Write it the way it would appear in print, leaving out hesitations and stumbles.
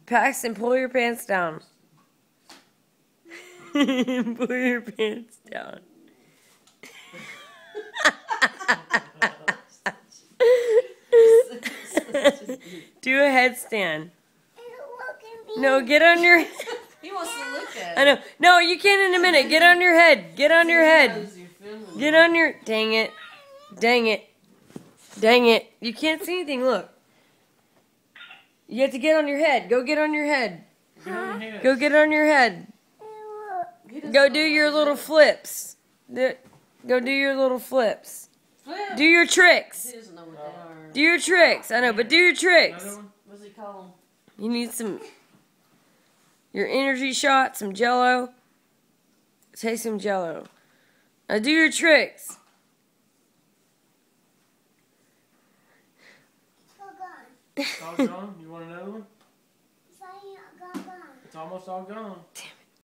Paxton, pull your pants down. Pull your pants down. Do a headstand. No, get on your head. He wants to look at it. I know. No, you can't in a minute. Get on your head. Get on your head. Get on your... Dang it. Dang it. Dang it. You can't see anything. Look. You have to get on your head. Go get on your head. Go get on your head. Go do your little flips. Go do your little flips. Do your tricks. He doesn't know what they are. Do your tricks. I know, but do your tricks. What's he call You need some... Your energy shot, some Jello. Take some Jello. Now do your tricks. It's all gone? You want another one? It's almost all gone. Damn.